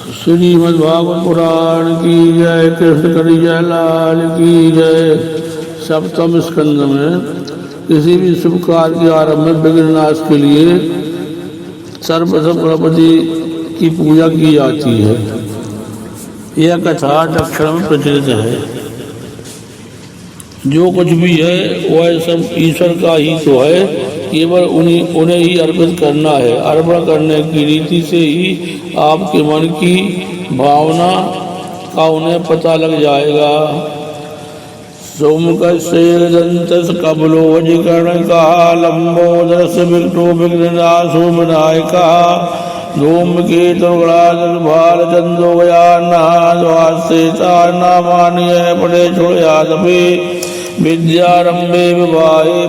श्रीमद्भागवत पुराण की जय। कृष्ण कन्हैया लाल की जय। सप्तम स्कंद में किसी भी शुभ कार्य के आरंभ में विघ्न नाश के लिए सर्वप्रथम गणपति की पूजा की जाती है। यह कथा दक्षिण में प्रचलित है। जो कुछ भी है वह सब ईश्वर का ही तो है, केवल उन्हें ही अर्पित करना है। अर्पण करने की रीति से ही आपके मन की भावना का उन्हें पता लग जाएगा। सोमकस्य कबलो वजीकरण का लंबोदर से विघ्नो विघ्ननाशो विनायका धूम के तुर्गणाजल भाल चंदो गयानासे नामान्य पड़े छोड़यादपे विद्यारंभे विवाहे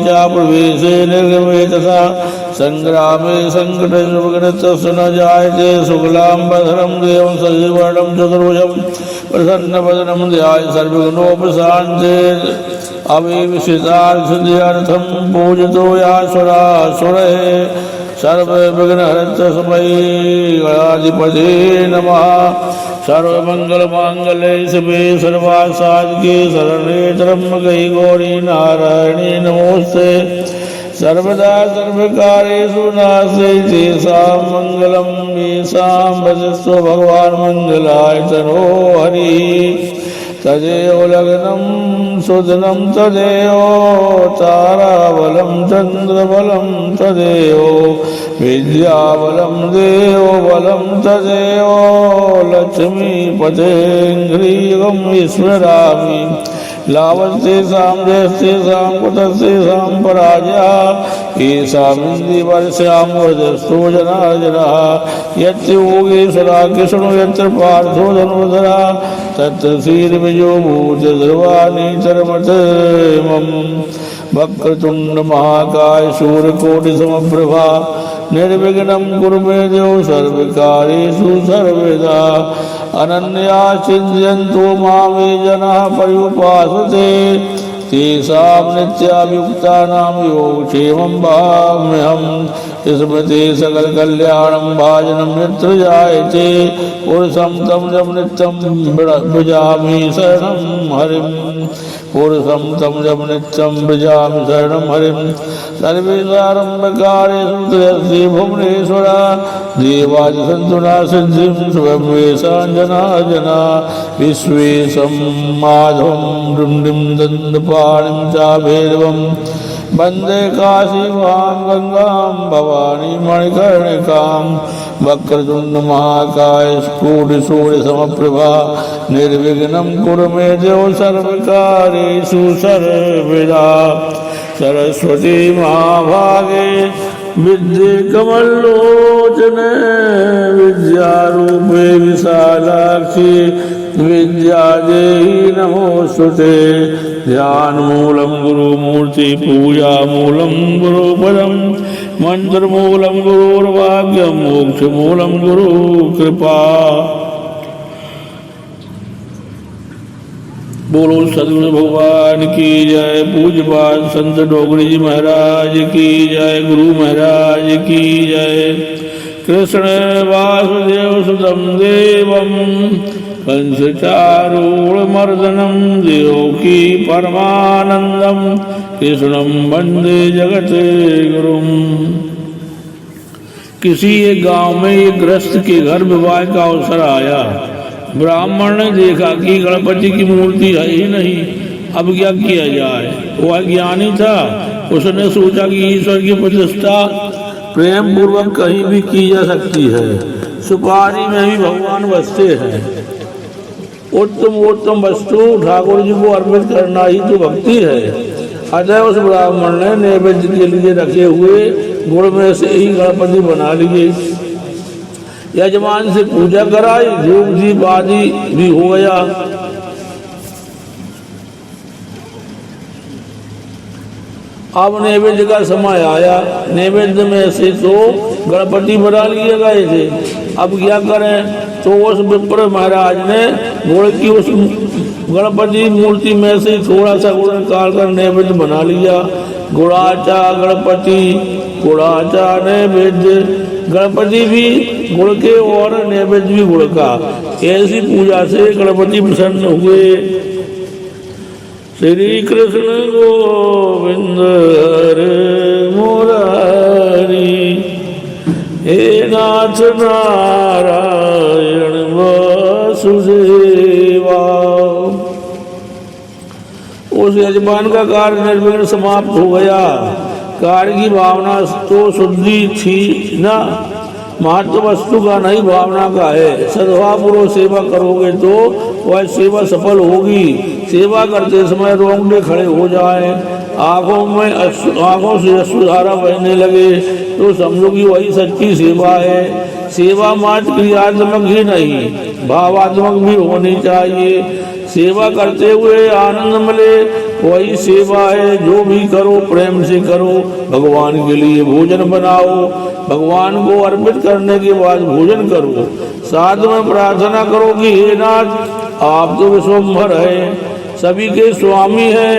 चा प्रवेशे निर्गमे तथा संग्रामे संकट न जायते शुक्लां भद्रं देवं सजीवर्णं चतुर्भुजं प्रसन्नवदनं ध्याय सर्वविघ्नोपशान्ते अविविशितार्थं पूजितो यासुरासुरः सर्वविघ्नहरस्मै गणाधिपते नमः। सर्वमंगलमांगल्ये शिवे सर्वासाधिके शरण्ये त्र्यंबके गौरी नारायणी नमोस्ते। सर्वदा सर्वकार्येषु नास्ते तेषां मंगलं येषां भजस्व भगवान् मंगलाय तनो हरिः। तदेव लग्नं सुदनं तदेव ताराबलं चंद्रबलं तदेव विद्याबलं देवबलं तदेव लक्ष्मीपतेऽङ्घ्रियं स्मरामि। लाभस्तेषां जयस्तेषां कुतस्तेषां पराजया येषामिन्द्रियवर्षां वरदस्तु जनार्दनः। यत्र योगेश्वरा कृष्णो यत्र पार्थो धनुर्धरा तत्र श्रीर्विजयो भूति सर्वाणि चरमतमम्। वक्रतुण्ड महाकाय सूर्यकोटिसमप्रभा निर्विघ्नं कुरु मे देव सर्वकार्येषु सर्वदा। अनन्या चिन्तयन्तो मां ये जनाः पर्युपासते तेषां नित्याभियुक्तानां योगक्षेमं वहाम्यहम्। स्मृते सकलकल्याणं भाजनं यत्र जायते पुरुषं तं जं नित्यं भजामि शरणं हरिं। पुरुषं तं जं नित्यं भजामि शरणं हरिं। सर्वेषारम्भकार्येषु त्र्यस्ति भुवनेश्वरा देवादिसन्तु न सिद्धिं स्वयंवेषां जना विश्वेशं माधवं डुण्डिं दन्तपाणिं चाभैरवं वन्दे काशीवां गंगां भवानी मणिकर्णिकां। वक्रतुण्ड महाकाय कोटिसूर्यसमप्रभा निर्विघ्नं कुरु मे देव सर्वकार्येषु सर्वदा। सरस्वती महाभागे विद्ये कमलोचने विद्यारूपे विशालाक्षी विद्यादेहि नमोस्तुते। ध्यानमूलं गुरुमूर्ति पूजामूलं गुरुपदं मंत्रमूलं गुरुर्वाक्यं मोक्षमूलं गुरुकृपा। बोलो सदगुरु भगवान की जय। पूज्यपाद संत डोगरी जी महाराज की जय। गुरु महाराज की जय। कृष्ण वासुदेव सुतं देवं कंसचारूढमर्दनं देवकी परमानंदं कृष्णं वंदे जगद्गुरुं। किसी एक गांव में एक गृहस्थ के घर विवाह का अवसर आया। ब्राह्मण ने देखा कि गणपति की मूर्ति है ही नहीं, अब क्या किया जाए। वह ज्ञानी था, उसने सोचा कि ईश्वर की प्रतिष्ठा प्रेम पूर्वक कहीं भी की जा सकती है। सुपारी में भी भगवान बसते हैं। उत्तम उत्तम वस्तु ठाकुर जी को अर्पित करना ही तो भक्ति है। अतः उस ब्राह्मण ने नैवेद्य के लिए रखे हुए गुड़ में से ही गणपति बना लिए। यजमान से पूजा कराई, धूप दीप आदि भी हो गया। अब नैवेद्य का समय आया। नैवेद्य में से तो गणपति बना लिए गए थे। अब क्या करें, तो उस विप्र महाराज ने गुड़ की उस गणपति मूर्ति में से थोड़ा सा गुड़ निकाल कर नैवेद्य बना लिया। गुड़ाचा गणपति गुड़ाचा नैवेद्य गणपति भी गुड़ के और नैवेद्य भी गुड़ का। ऐसी पूजा से गणपति प्रसन्न हुए। श्री कृष्ण गोविंद हरे मुरारी, हे नाथ नारायण वासुदेवा। उस यजमान का कार्य निर्विघ्न समाप्त हो गया। कार्य की भावना तो शुद्धि थी ना, महत्व वस्तु का नहीं भावना का है। सद्भावपूर्वक सेवा करोगे तो वह सेवा सफल होगी। सेवा करते समय रोंगटे खड़े हो जाए, आंखों से अश्रुधारा बहने लगे तो समझो कि वही सच्ची सेवा है। सेवा मात्र क्रियात्मक ही नहीं भावात्मक भी होनी चाहिए। सेवा करते हुए आनंद मिले वही सेवा है। जो भी करो प्रेम से करो। भगवान के लिए भोजन बनाओ, भगवान को अर्पित करने के बाद भोजन करो। साथ में प्रार्थना करो कि हे नाथ आप तो विश्वम्भर है, सभी के स्वामी हैं,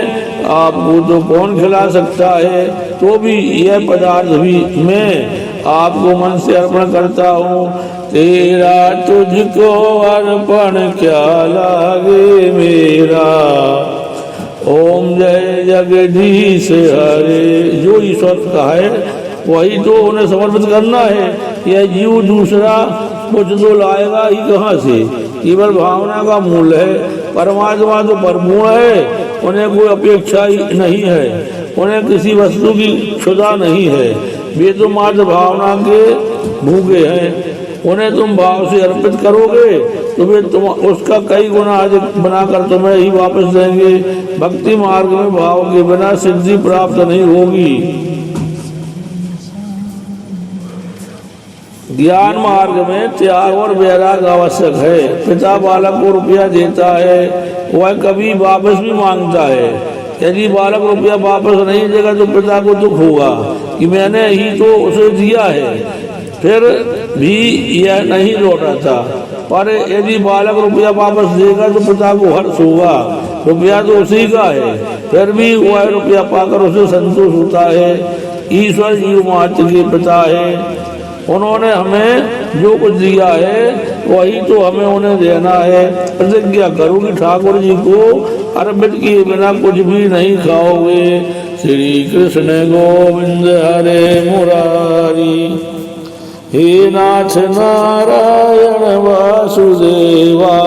आपको तो कौन खिला सकता है। तो भी यह पदार्थ भी मैं आपको मन से अर्पण करता हूँ। तेरा तुझको अर्पण क्या लागे मेरा। ओम जय जगदीश हरे। जो ईश्वर का है वही तो उन्हें समर्पित करना है। यह जीव दूसरा कुछ तो लाएगा ही कहाँ से। केवल भावना का मूल है। परमात्मा तो परिपूर्ण है, उन्हें कोई अपेक्षा ही नहीं है, उन्हें किसी वस्तु की क्षुधा नहीं है। वे तो मात्र भावना के भूखे हैं। उन्हें तुम भाव से अर्पित करोगे तो वे तुम उसका कई गुना अधिक बनाकर तुम्हें ही वापस देंगे। भक्ति मार्ग में भाव के बिना सिद्धि प्राप्त नहीं होगी। ज्ञान मार्ग में त्याग और वैराग आवश्यक है। पिता बालक को रुपया देता है, वह कभी वापस भी मांगता है। यदि बालक रुपया वापस नहीं देगा तो पिता को दुख होगा कि मैंने ही तो उसे दिया है, फिर भी यह नहीं लौटाता। पर यदि बालक रुपया वापस देगा तो पिता को हर्ष होगा। रुपया तो उसी का है, फिर भी वह रुपया पाकर उसे संतोष होता है। ईश्वर जीव मात्र के पिता है। उन्होंने हमें जो कुछ दिया है वही तो हमें उन्हें देना है। प्रतिज्ञा करो कि ठाकुर जी को अर्पित किए बिना कुछ भी नहीं खाओगे। श्री कृष्ण गोविंद हरे मुरारी, हे नाथ नारायण वासुदेवा।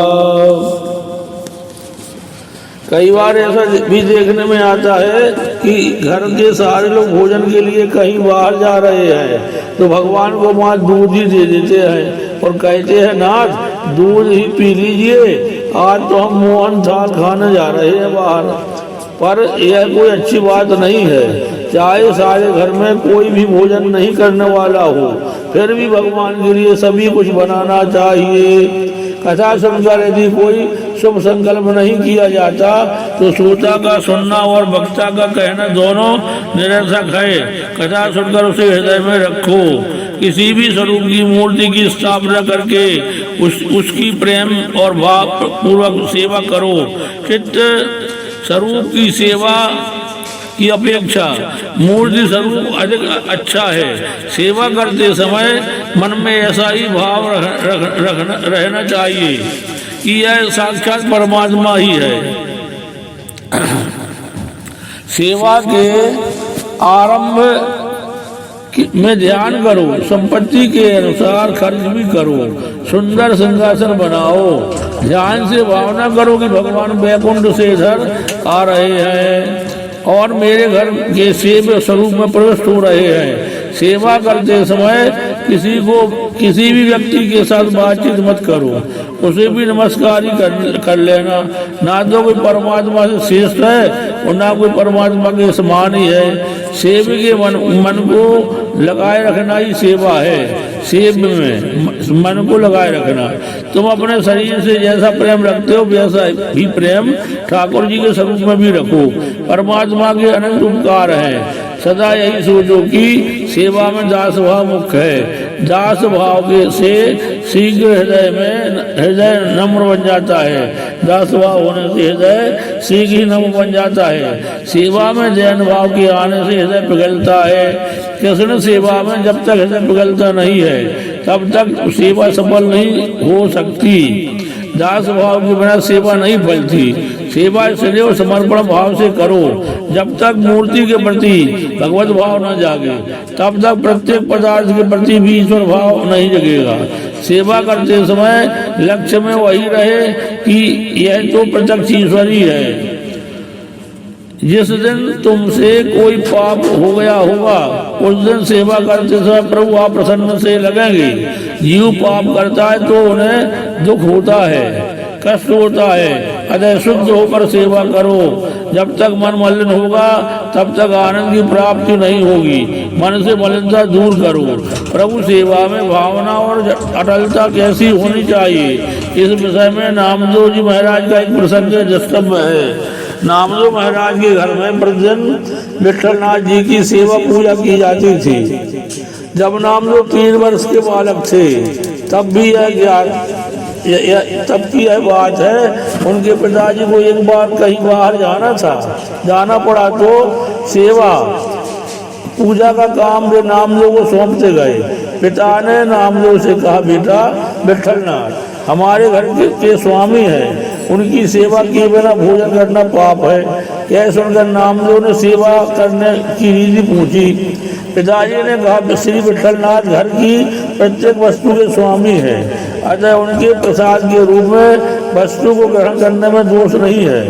कई बार ऐसा भी देखने में आता है कि घर के सारे लोग भोजन के लिए कहीं बाहर जा रहे हैं तो भगवान को वहाँ दूध ही दे देते हैं और कहते हैं नाथ दूध ही पी लीजिए, आज तो हम मोहन थाल खाने जा रहे हैं बाहर। पर यह कोई अच्छी बात नहीं है। चाहे सारे घर में कोई भी भोजन नहीं करने वाला हो, फिर भी भगवान के लिए सभी कुछ बनाना चाहिए। कथा सुनकर यदि कोई शुभ संकल्प नहीं किया जाता तो श्रोता का सुनना और वक्ता का कहना दोनों निरर्थक है। कथा सुनकर उसे हृदय में रखो। किसी भी स्वरूप की मूर्ति की स्थापना करके उसकी प्रेम और भाव पूर्वक सेवा करो। चित्त स्वरूप की सेवा की अपेक्षा मूर्ति स्वरूप अधिक अच्छा है। सेवा करते समय मन में ऐसा ही भाव रहना चाहिए कि यह साक्षात परमात्मा ही है। सेवा के आरंभ में ध्यान करो, संपत्ति के अनुसार खर्च भी करो, सुंदर सिंहासन बनाओ। ध्यान से भावना करो कि भगवान वैकुंठ से इधर आ रहे हैं और मेरे घर के सेवा स्वरूप में प्रविष्ट हो रहे हैं। सेवा करते समय किसी भी व्यक्ति के साथ बातचीत मत करो, उसे भी नमस्कार ही कर लेना। ना तो कोई परमात्मा से श्रेष्ठ है और ना कोई परमात्मा के समान ही है। सेव के मन को लगाए रखना ही सेवा है। सेव में मन को लगाए रखना। तुम अपने शरीर से जैसा प्रेम रखते हो वैसा भी प्रेम ठाकुर जी के स्वरूप में भी रखो। परमात्मा के अनंत उपकार हैं। सदा यही सोचो कि सेवा में दास भाव मुख्य है। दास भाव से शीघ्र हृदय नम्र बन जाता है। दास भाव होने से हृदय शीघ्र ही नम्र बन जाता है। सेवा में जैन भाव के आने से हृदय पिघलता है। कृष्ण सेवा में जब तक हृदय पिघलता नहीं है तब तक सेवा सफल नहीं हो सकती। दास भाव के बिना सेवा नहीं फलती। सेवा सदैव समर्पण भाव से करो। जब तक मूर्ति के प्रति भगवत भाव न जागे तब तक प्रत्येक पदार्थ के प्रति भी ईश्वर भाव नहीं जगेगा। सेवा करते समय लक्ष्य में वही रहे कि यह तो प्रत्यक्ष ईश्वर ही है। जिस दिन तुमसे कोई पाप हो गया होगा उस दिन सेवा करते समय प्रभु आप प्रसन्न से लगेंगे। जीव पाप करता है तो उन्हें दुख होता है, कष्ट होता है। अतः शुद्ध होकर सेवा करो। जब तक मन मलिन होगा तब तक आनंद की प्राप्ति नहीं होगी। मन से मलिनता दूर करो। प्रभु सेवा में भावना और अटलता कैसी होनी चाहिए, इस विषय में नामदेव जी महाराज का एक प्रसंग द्रष्टव्य है। नामदेव महाराज के घर में प्रतिदिन विठलनाथ जी की सेवा पूजा की जाती थी। जब नामदेव 3 वर्ष के बालक थे तब भी तब की यह बात है, उनके पिताजी को एक बार कहीं बाहर जाना पड़ा तो सेवा पूजा का काम वे नामदेव को सौंपते गए। पिता ने नामदेव से कहा, बेटा विठलनाथ हमारे घर के स्वामी हैं, उनकी सेवा किए बिना भोजन करना पाप है। यह सुनकर नामदेव ने सेवा करने की रीति पूछी। पिताजी ने कहा, श्री विठलनाथ घर की प्रत्येक वस्तु के स्वामी हैं, अतः उनके प्रसाद के रूप में वस्तु को ग्रहण करने में दोष नहीं है।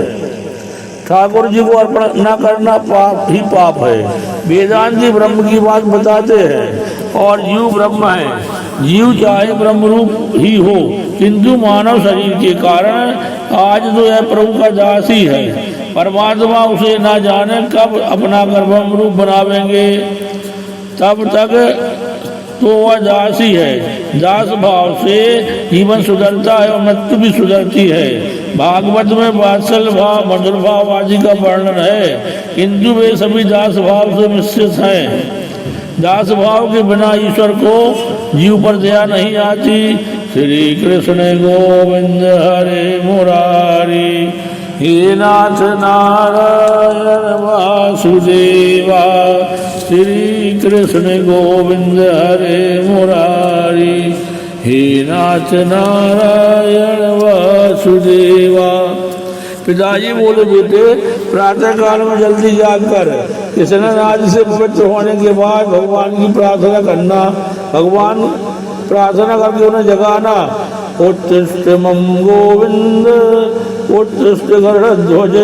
ठाकुर जी को अर्पण न करना पाप ही पाप है। वेदांती ब्रह्म की बात बताते हैं और जीव ब्रह्म है। जीव चाहे ब्रह्म रूप ही हो किंतु मानव शरीर के कारण आज तो यह प्रभु का दास ही है। परमात्मा उसे ना जाने कब अपना ब्रह्म रूप बनावेंगे, तब तक तो वह दास ही है। दास भाव से जीवन सुधरता है और मृत्यु भी सुधरती है। भागवत में वात्सल भाव, मधुर भाव आदि का वर्णन है, किंतु वे सभी दास भाव से मिश्रित हैं। दास भाव के बिना ईश्वर को जीव पर दया नहीं आती। श्री कृष्ण गोविंद हरे मुरारी, हे नाथ नारायण वासुदेवा। श्री कृष्ण गोविंद हरे मुरारी, हे नाथ नारायण वासुदेवा। पिताजी बोले, बेटे प्रातः काल में जल्दी जाकर कृष्णनाथ से पवित्र होने के बाद भगवान की प्रार्थना करना। भगवान प्रार्थना करके उन्हें जगाना। उत्तिष्ठ मम गोविंद, उत्तिष्ठ गरुड़ध्वज,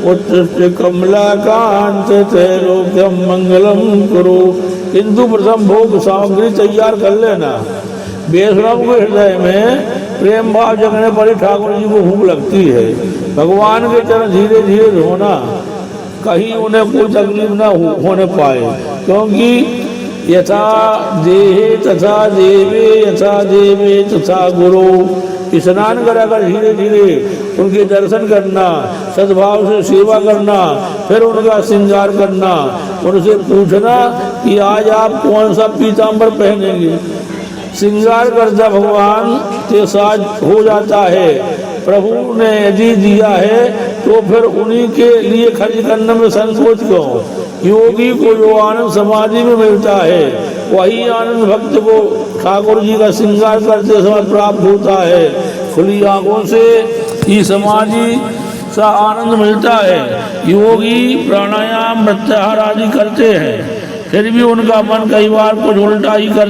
उत्तिष्ठ कमलाकांत, त्रैलोक्यम मंगलम कुरु। किंतु प्रथम भोग सामग्री तैयार कर लेना। वैष्णव के हृदय में प्रेम भाव जगने पर ठाकुर जी को भूख लगती है। भगवान के चरण धीरे धीरे धोना, कहीं उन्हें कोई तकलीफ न होने पाए, क्योंकि यथा देहे तथा देवे, यथा देवे तथा गुरु। स्नान कराकर धीरे धीरे उनके दर्शन करना, सद्भाव से सेवा करना, फिर उनका श्रृंगार करना। उनसे पूछना कि आज आप कौन सा पीताम्बर पहनेंगे। श्रृंगार करता भगवान के साथ हो जाता है। प्रभु ने यदि दिया है तो फिर उन्हीं के लिए खर्च करने में संकोच क्यों। योगी को जो आनंद समाधि में मिलता है वही आनंद भक्त को ठाकुर जी का श्रृंगार करते समय प्राप्त होता है। खुली आंखों से ही समाधि सा आनंद मिलता है। योगी प्राणायाम प्रत्याहार आदि करते हैं, फिर भी उनका मन कई बार कुछ उल्टा ही कर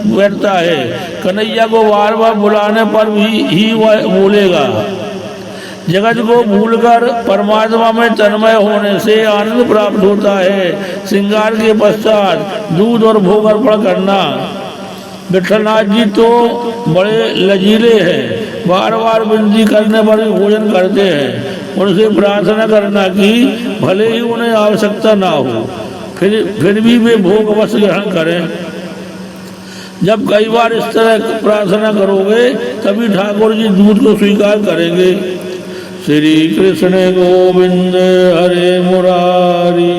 बैठता है। कन्हैया को बार बार बुलाने पर ही वह बोलेगा। जगत को भूलकर परमात्मा में तन्मय होने से आनंद प्राप्त होता है। श्रृंगार के पश्चात दूध और भोग अर्पण करना। विठलनाथ जी तो बड़े लजीले हैं, बार बार विनती करने पर भी भोजन करते हैं। उनसे प्रार्थना करना कि भले ही उन्हें आवश्यकता ना हो, फिर भी वे भोग अवश्य ग्रहण करें। जब कई बार इस तरह प्रार्थना करोगे तभी ठाकुर जी दूध को स्वीकार करेंगे। श्री कृष्ण गोविंद हरे मुरारी,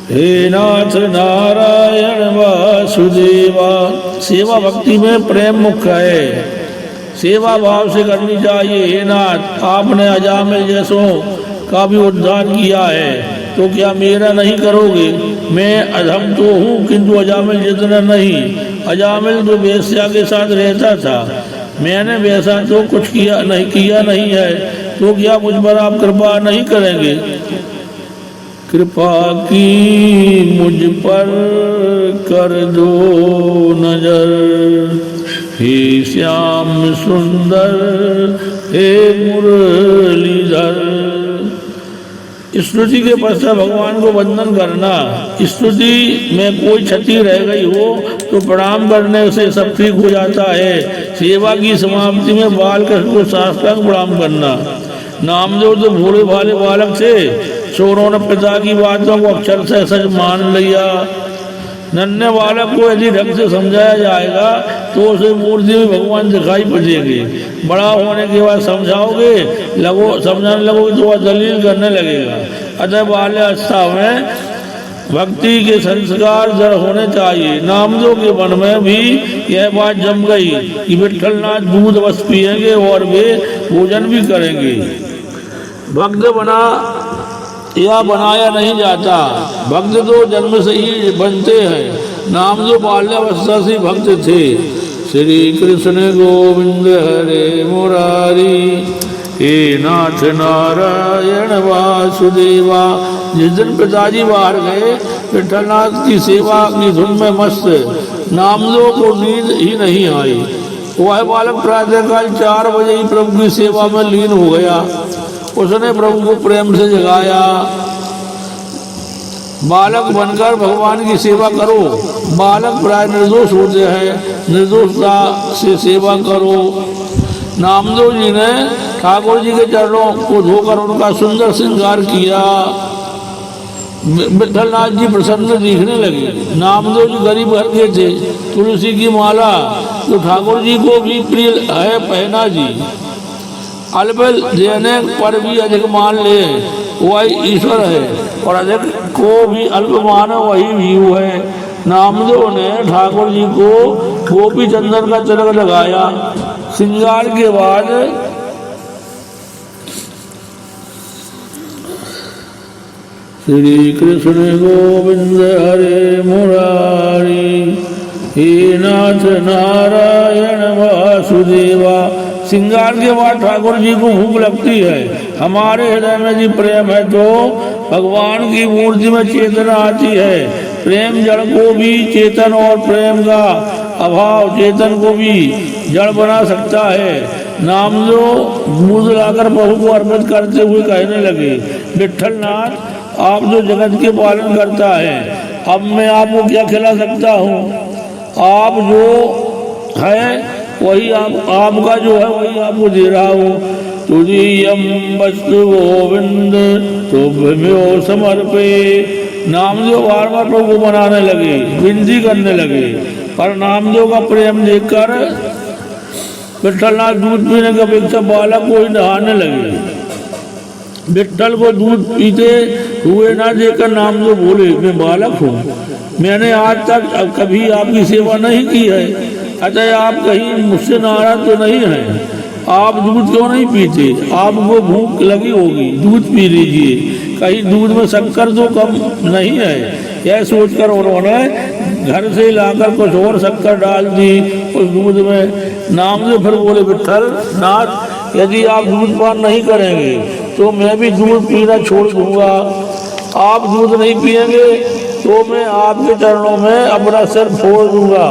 हे नाथ नारायण वासुदेवा। वासुदेवा। सेवा भक्ति में प्रेम मुख्य है, सेवा भाव से करनी चाहिए। हे नाथ, आपने अजामिल जैसों का भी उद्धार किया है, तो क्या मेरा नहीं करोगे? मैं अधम तो हूँ, किंतु अजामिल जितना नहीं। अजामिल जो वेश्या के साथ रहता था, मैंने वैसा तो कुछ किया नहीं है, तो क्या मुझ पर आप कृपा नहीं करेंगे? कृपा की मुझ पर कर दो नजर, हे श्याम सुंदर, हे मुरलीधर। स्तुति के पश्चात भगवान को वंदन करना। स्तुति में कोई क्षति रह गई हो तो प्रणाम करने से सब ठीक हो जाता है। सेवा की समाप्ति में बालकृष्ण को साष्टांग प्रणाम करना। नामदेव तो भोले भाले बालक थे, चोरों ने पिता की बातों को अक्षर से सच मान लिया। नन्हे बालक को यदि ढंग से समझाया जाएगा तो उसे मूर्ति में भगवान दिखाई पड़ेगी। बड़ा होने के बाद समझाने लगोगे तो वह दलील करने लगेगा। अतः बाल्यावस्था में भक्ति के संस्कार जड़ होने चाहिए। नामदेव के मन में भी यह बात जम गई कि विठलनाथ दूध बस पिएंगे और वे भोजन भी करेंगे। भक्त बना या बनाया नहीं जाता, भक्त तो जन्म से ही बनते हैं। नामदेव बाल्यावस्था से भक्त थे। श्री कृष्ण गोविंद हरे मुरारी, हे नाथ नारायण वासुदेवा। जिस दिन पिताजी बाहर गए, विठलनाथ की सेवा की धुन में मस्त, नामदेव को नींद ही नहीं आई। वह बालक प्रातःकाल 4 बजे ही प्रभु की सेवा में लीन हो गया। उसने प्रभु को प्रेम से जगाया, बालक बनकर भगवान की सेवा करो। बालक प्राय निर्दोष होते हैं, निर्दोषता से सेवा करो। नामदेव जी ने ठाकुर जी के चरणों को धोकर उनका सुंदर श्रृंगार किया। विठलनाथ जी प्रसन्न दिखने लगे। नामदेव जी गरीब घर के थे। तुलसी की माला तो ठाकुर जी को भी प्रिय है पहना जी। अल्प देने पर भी अधिक मान ले वही ईश्वर है, और अधिक को भी अल्प मान वही जीव है। नामदेव ने ठाकुर जी को गोपी चंदन का तिलक लगाया। श्रृंगार के बाद श्री कृष्ण गोविंद हरे मुरारी, हे नाथ नारायण वासुदेवा। श्रृंगार के बाद ठाकुर जी को भूख लगती है। हमारे हृदय में जी प्रेम है तो भगवान की मूर्ति में चेतना आती है। प्रेम जड़ को भी चेतन और प्रेम का अभाव चेतन को भी जड़ बना सकता है। नामदेव दूध लाकर प्रभु को अर्पित करते हुए कहने लगे, विठलनाथ, आप जो जगत के पालन करता है, अब मैं आपको क्या खिला सकता हूँ? आप जो है वही आपका जो है वही आपको दे रहा हूँ। तुझीयम वस्तु गोविंद तुभ्यो समर्पे। नामदेव बार बार प्रभु को मनाने लगे, विनती करने लगे, पर नामदेव का प्रेम देखकर विठलनाथ दूध पीने की अपेक्षा बालक को ही नहाने लगे। विठल को दूध पीते हुए ना देखकर नामदेव बोले, मैं बालक हूँ, मैंने आज तक कभी आपकी सेवा नहीं की है, अतः आप कहीं मुझसे नाराज तो नहीं हैं? आप दूध क्यों नहीं पीते? आपको भूख लगी होगी, दूध पी लीजिए, कहीं दूध में शक्कर तो कम नहीं है। यह सोचकर उन्होंने घर से लाकर कुछ और शक्कर डाल दी उस दूध में। नामदेव फिर बोले, विठल नाथ, यदि आप दूध पान नहीं करेंगे तो मैं भी दूध पीना छोड़ दूंगा। आप दूध नहीं पिएंगे तो मैं आपके चरणों में अपना सिर फोड़ दूंगा।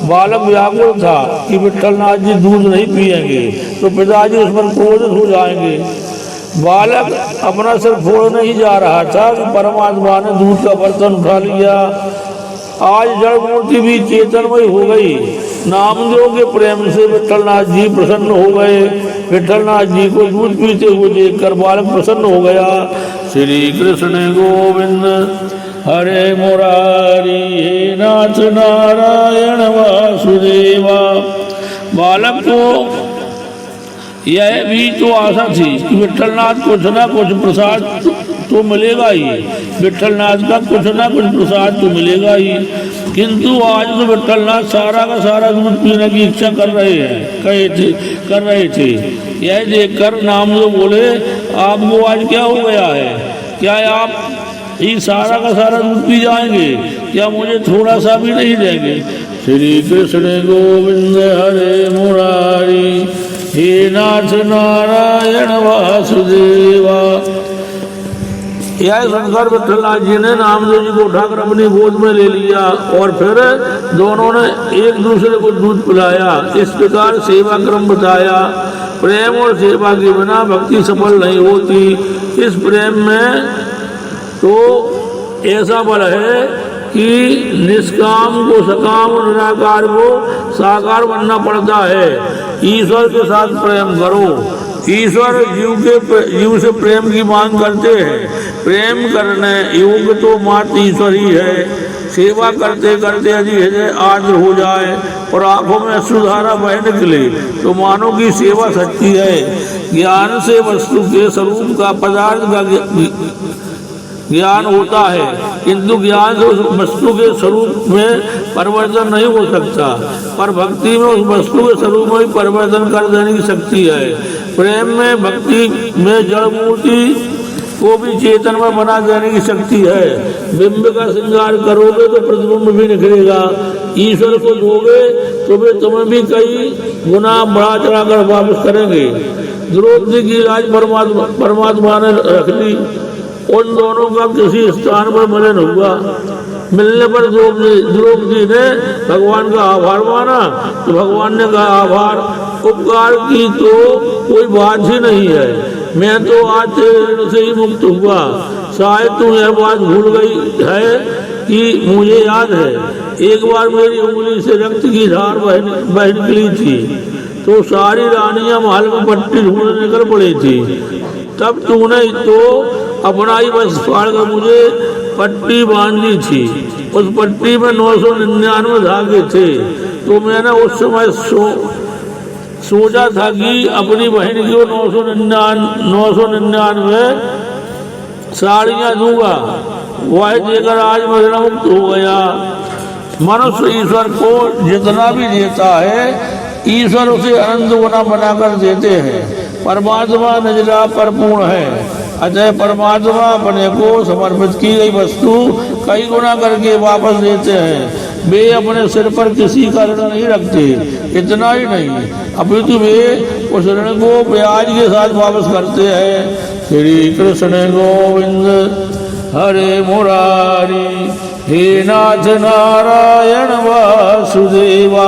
बालक व्याकुल था कि विठलनाथ जी दूध नहीं पिएंगे तो पिताजी उस पर क्रोधित हो जाएंगे। बालक अपना सिर फोड़ने ही जा रहा था कि परमात्मा ने दूध का बर्तन उठा लिया। आज जड़ मूर्ति भी चेतनमय हो गई। नामदेव के प्रेम से विठलनाथ जी प्रसन्न हो गए। विठलनाथ जी को दूध पीते हुए देखकर बालक प्रसन्न हो गया। श्री कृष्ण गोविंद हरे मुरारी, हे नाथ नारायण वासुदेवा। बालक को यह भी तो आशा थी कि विठलनाथ कुछ न कुछ प्रसाद तो मिलेगा ही, विठलनाथ का कुछ ना कुछ प्रसाद तो मिलेगा ही। किंतु आज तो विठलनाथ सारा का सारा दूध पीने की इच्छा कर रहे थे। यह देखकर नाम जो बोले आपको आज क्या हो गया है, क्या आप ये सारा का सारा दूध पी जाएंगे, क्या मुझे थोड़ा सा भी नहीं देंगे। श्री कृष्ण गोविंद हरे मुरारी, हे नाथ नारायण वासुदेवा। यह शंकर विठलनाथ जी ने नामदेव जी को उठाकर अपनी गोद में ले लिया और फिर दोनों ने एक दूसरे को दूध पिलाया। इस प्रकार सेवा क्रम बताया। प्रेम और सेवा के बिना भक्ति सफल नहीं होती। इस प्रेम में तो ऐसा बल है कि निष्काम को सकाम और निराकार को साकार बनना पड़ता है। ईश्वर के साथ प्रेम करो। ईश्वर जीव से प्रेम की मांग करते हैं। प्रेम करने योग्य तो मात्र ईश्वर ही है। सेवा करते करते यदि हृदय आर्द्र हो जाए और आंखों में अश्रुधारा बह निकले तो मानो की सेवा सच्ची है। ज्ञान से वस्तु के स्वरूप का पदार्थ का ज्ञान होता है, किंतु ज्ञान से उस वस्तु के स्वरूप में परिवर्तन नहीं हो सकता, पर भक्ति में उस वस्तु के स्वरूप में परिवर्तन कर देने की शक्ति है। प्रेम में भक्ति में जड़ मूर्ति को भी चेतन में बना देने की शक्ति है। बिंब का श्रृंगार करोगे तो प्रतिबिंब भी निखरेगा। ईश्वर को दोगे तो वे तुम्हें भी कई गुना बढ़ा चढ़ाकर वापस करेंगे। द्रौपदी की लाज परमात्मा ने रख दी। उन दोनों का किसी स्थान पर मिलन हुआ। मिलने पर द्रौपदी ने भगवान का आभार माना तो भगवान ने कहा आभार उपकार की तो कोई बात ही नहीं है। मैं तो आज तेरे से ही मुक्त हुआ। शायद तू यह बात भूल गई है कि मुझे याद है एक बार मेरी उंगली से रक्त की धार बह निकली थी तो सारी रानियां महल में पट्टी ढूंढने निकल पड़ी थी। तब तूने तो अपना ही बस फाड़ कर मुझे पट्टी बांधी थी। उस पट्टी में 999 धागे थे। तो मैंने उस समय सोचा था कि अपनी बहन को 999 साड़ियाँ दूंगा। वह देकर आज मैं मुक्त हो गया। मनुष्य ईश्वर को जितना भी देता है ईश्वर उसे अनंत गुना बनाकर देते हैं। परमात्मा निजला परिपूर्ण है। अतः परमात्मा अपने को समर्पित की गई वस्तु कई गुना करके वापस देते हैं। वे अपने सिर पर किसी का ऋण नहीं रखते। इतना ही नहीं अपितु वे उस ऋण को ब्याज के साथ वापस करते हैं। श्री कृष्ण गोविंद हरे मुरारी, हे नाथ नारायण वासुदेवा।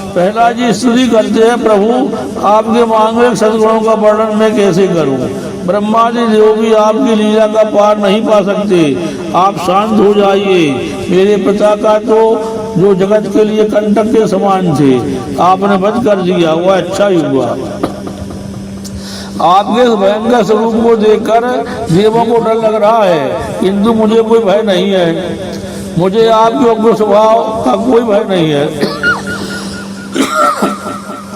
पहला जी स्तुति करते हैं प्रभु आपके मांगे सद्गुणों का वर्णन मैं कैसे करूं। ब्रह्मादि देव भी आपकी लीला का पार नहीं पा सकते। आप शांत हो जाइए। मेरे पिता का तो जो जगत के लिए कंटक के समान थे आपने वध कर दिया, वह अच्छा ही हुआ। आपके भयंकर स्वरूप को देखकर देवों को डर लग रहा है, किंतु मुझे कोई भय नहीं है। मुझे आपके उग्र स्वभाव का कोई भय नहीं है।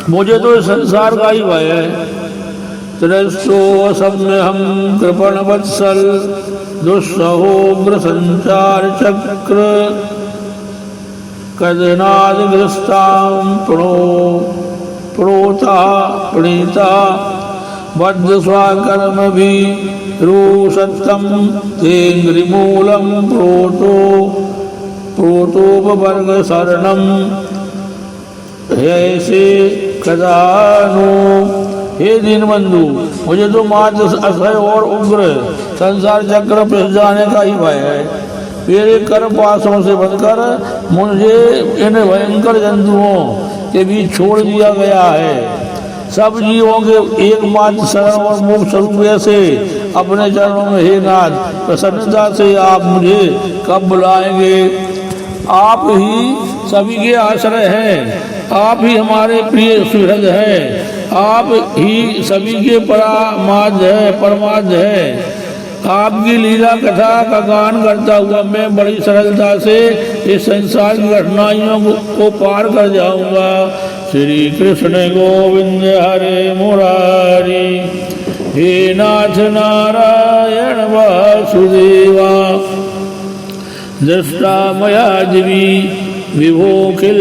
मुझे तो इस संसार का ही भय है। त्रस्तो असम्यहम कृपण वत्सल दुस्सहोग्र संचार चक्र कदनादिग्रस्तां प्रोता प्रणीता बद्ध स्वाकर्म भी रूसत्तम तेंग्रिमूलम प्रोतोपवर्ग शरणम ऐसे कदानो। हे दीनबंधु मुझे तो मात्र असह्य और उग्र संसार चक्र पिस जाने का ही भय है। मेरे कर्म पासों से बंधकर मुझे इन भयंकर जंतुओं के बीच छोड़ दिया गया है। सब जीवों के एकमात्र शरण और मोक्ष स्वरूप ऐसे अपने चरणों में हे नाथ प्रसन्नता से आप मुझे कब बुलाएंगे। आप ही सभी के आश्रय हैं। आप ही हमारे प्रिय सुहृद हैं। आप ही सभी के परमार्थ है। आपकी लीला कथा का गान करता हुआ मैं बड़ी सरलता से इस संसार की कठिनाइयों को पार कर जाऊंगा। श्री कृष्ण गोविंद हरे मुरारी, हे नाथ नारायण वासुदेवा। दृष्टा मया दिवि विभोखिल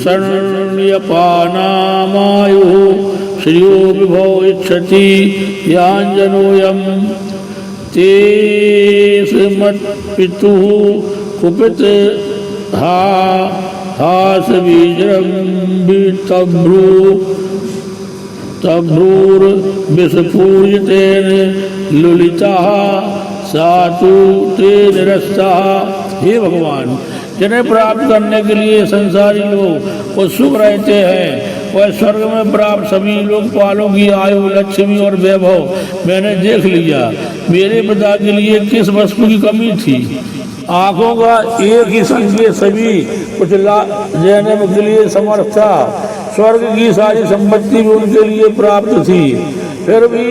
शरण्यपानामायुः श्रियो विभो इच्छति यांजनोऽयं ते मत्पितुः कुपित हास तभ्रूर्विस्फूर्यतेन लुलिताः सातु ते निरस्ताः। हे भगवान, जिन्हें प्राप्त करने के लिए संसारी लोग उत्सुक रहते हैं, वह स्वर्ग में प्राप्त सभी लोकपालों की आयु, लक्ष्मी और वैभव मैंने देख लिया। मेरे पिता के लिए किस वस्तु की कमी थी? आंखों का एक ही संकेत सभी कुछ लेने के लिए समर्थ था। स्वर्ग की सारी संपत्ति भी उनके लिए प्राप्त थी, फिर भी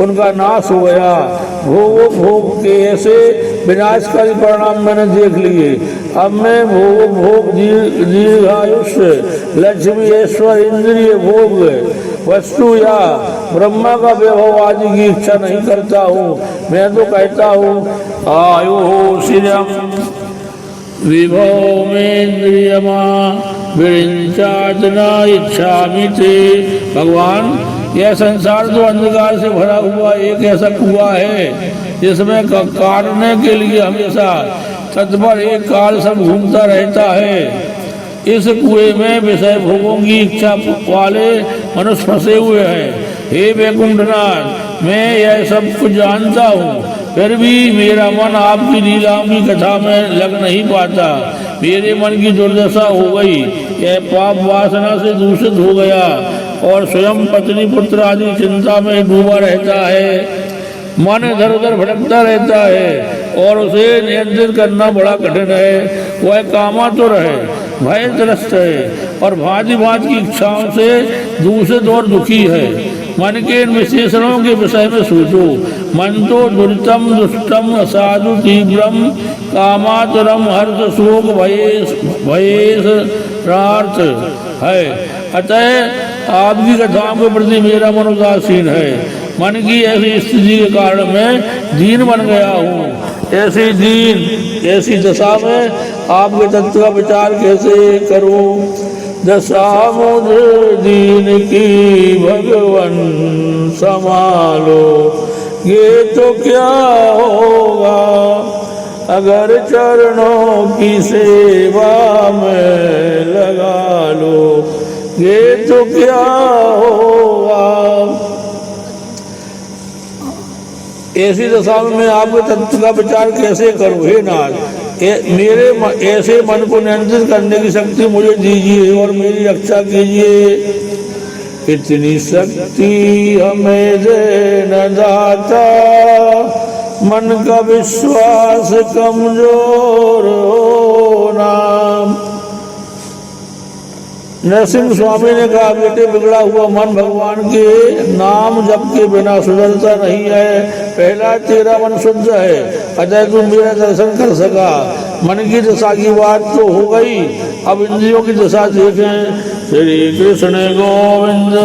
उनका नाश हो गया। भोग के ऐसे विनाशकारी परिणाम मैंने देख लिए। अब मैं भोग दीर्घायुष्य, लक्ष्मी, ऐश्वर्य, इंद्रिय भोग, वस्तु या ब्रह्मा का वैभव आदि की इच्छा नहीं करता हूँ। मैं तो कहता हूँ आयु श्रियम विभवमेन्द्रियमा विरिंचातना इच्छामि ते। भगवान, यह संसार तो अंधकार से भरा हुआ एक ऐसा कुआं है जिसमें काटने के लिए हमेशा तत्पर एक काल सब घूमता रहता है। इस कुएं में विषय भोगों की इच्छा वाले मनुष्य फंसे हुए हैं। हे वैकुंठनाथ, मैं यह सब कुछ जानता हूँ, फिर भी मेरा मन आपकी लीलाओं की कथा में लग नहीं पाता। मेरे मन की दुर्दशा हो गई, यह पाप वासना से दूषित हो गया और स्वयं पत्नी पुत्र आदि चिंता में डूबा रहता है। मन इधर उधर भटकता रहता है और उसे नियंत्रित करना बड़ा कठिन है। वह कामातुर रहे, भयग्रस्त है और भांति भांति की इच्छाओं से दूषित और दुखी है। मन के इन विशेषणों के विषय में सोचो। मन तो दुरितम दुष्टम असाधु तीव्रम कामातुरम हर्ष शोक भयेश है। अतः आपकी कथाओं के प्रति मेरा मन उदासीन है। मन की ऐसी स्थिति के कारण मैं दीन बन गया हूँ। ऐसी दशा में आपके तत्व का विचार कैसे करूँ? दशा मुझे दीन की भगवन संभालो, ये तो क्या होगा अगर चरणों की सेवा में लगा लो, ये तो क्या होगा। ऐसी दशा में मैं आपके तत्व का विचार कैसे करूं? हे नाथ, मेरे ऐसे मन को नियंत्रित करने की शक्ति मुझे दीजिए और मेरी रक्षा कीजिए। इतनी शक्ति हमें दे न दाता, मन का विश्वास कमजोर होना। नरसिंह स्वामी ने कहा, बेटे, बिगड़ा हुआ मन भगवान के नाम जप के बिना सुधरता नहीं है। पहला तेरा मन शुद्ध है, अतः तू मेरा दर्शन कर सका। मन की दशा की बात तो हो गई, अब इंद्रियों की दशा देखें। श्री कृष्ण गोविंद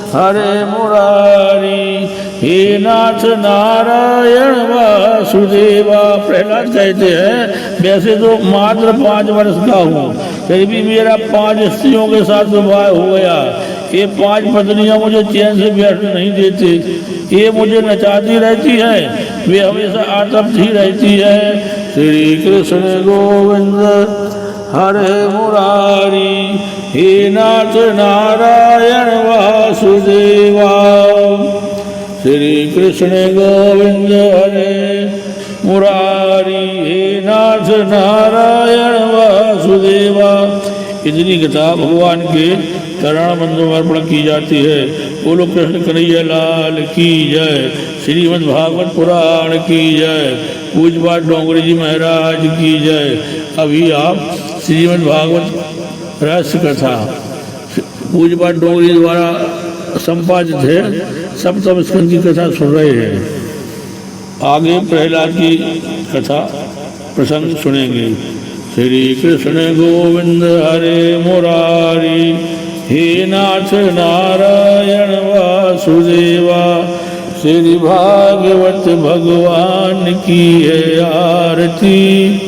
हरे मुरारी, हे नाथ नारायण वासुदेवा। प्रहलाद कहते हैं, वैसे तो मात्र 5 वर्ष का हूँ, फिर भी मेरा 5 स्त्रियों के साथ विवाह हो गया। ये 5 पत्नियां मुझे चैन से बैठने नहीं देती। ये मुझे नचाती रहती है, वे हमेशा आतप्त ही रहती है। श्री कृष्ण गोविंद हरे मुरारी, हे नाथ नारायण वासुदेवा। श्री कृष्ण गोविंद हरे मुरारी, हे नाथ नारायण वासुदेवा। इतनी कथा भगवान के चरण बंधु में अर्पण की जाती है। बोलो कृष्ण कन्हैया लाल की जय। श्रीमद् भागवत पुराण की जय। पूज्यपाद डोंगरी जी महाराज की जय। अभी आप श्रीमद् भागवत रहस्य कथा पूज्यपाद डोंगरी द्वारा संपादित है, सप्तम स्कंद की कथा सुन रहे हैं। आगे प्रहलाद की कथा प्रसंग सुनेंगे। श्री कृष्ण गोविंद हरे मुरारी, हे नाथ नारायण वासुदेवा, श्री भागवत भगवान की है आरती,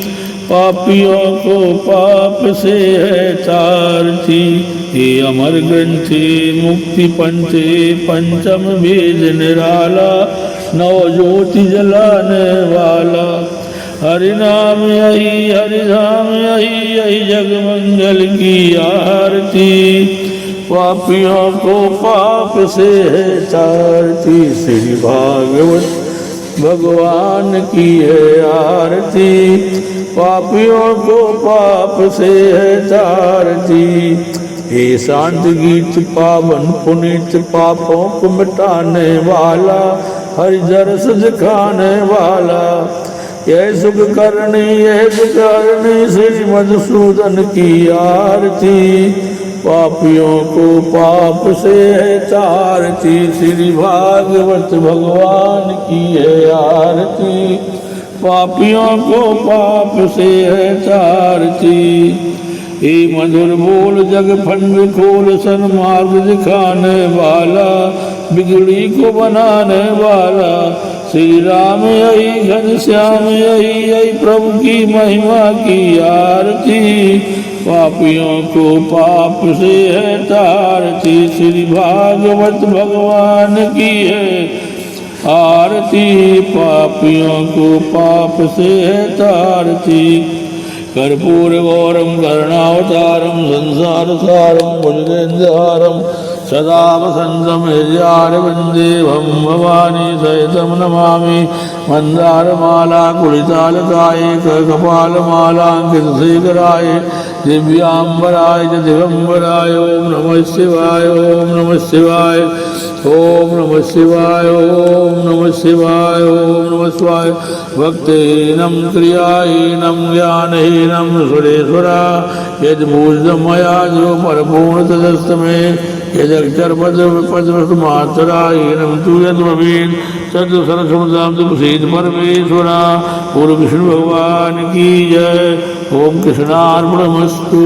पापियों को पाप से है तारती। हे अमर ग्रंथे मुक्ति पंथे, पंचम वेद निराला, नव ज्योति जलाने वाला। हरि नाम यही हरि धाम यही, यही जग मंगल की आरती, पापियों को पाप से है तारती। श्री भागवत भगवान की है आरती, पापियों को पाप से है तारती। हे शांत गीत पावन पुनीत, पापों को मिटाने वाला, हरि दरस दिखाने वाला। यह सुख करनी यह दुख हरनी, श्री मधुसूदन की आरती, पापियों को पाप से है तारती। श्री भागवत भगवान की है आरती, पापियों को पाप से है तारती। हे मधुर बोल जग फंड खोल, सन्मार्ग दिखाने वाला, बिगड़ी को बनाने वाला। श्री राम यही घनश्याम यही, यही प्रभु की महिमा की आरती, पापियों को पाप से है तारती। श्री भागवत भगवान की है आरती, पापियों को पाप से है तारती। कर्पूर गौरम करुणावतारम, संसार सारम भुजगेन्द्रहारम, सदा वसंतम हृदयारविंदेवं भवानी सहितं नमामि। मंदारमाला कुलितालकाय कपालमालांकितशेखराय, दिव्यांबराय च दिगंबराय। ओम नमः शिवाय ओम नमः शिवाय ओम नमः शिवाय ओम नमः शिवाय ओम नमः शिवाय। भक्तिहीनं क्रियाहीनं ज्ञानहीनं सुरेश्वरा, यद्भूषितं मया जो परिपूर्ण तदस्तमे, यदक्षर पद्मात्राहीनं तु यद्भवेत् तद्सर्वसमतां तुलसीत परमेश्वरा। पूर्व विष्णु भगवान की जय। ओम कृष्णार्पणमस्तु।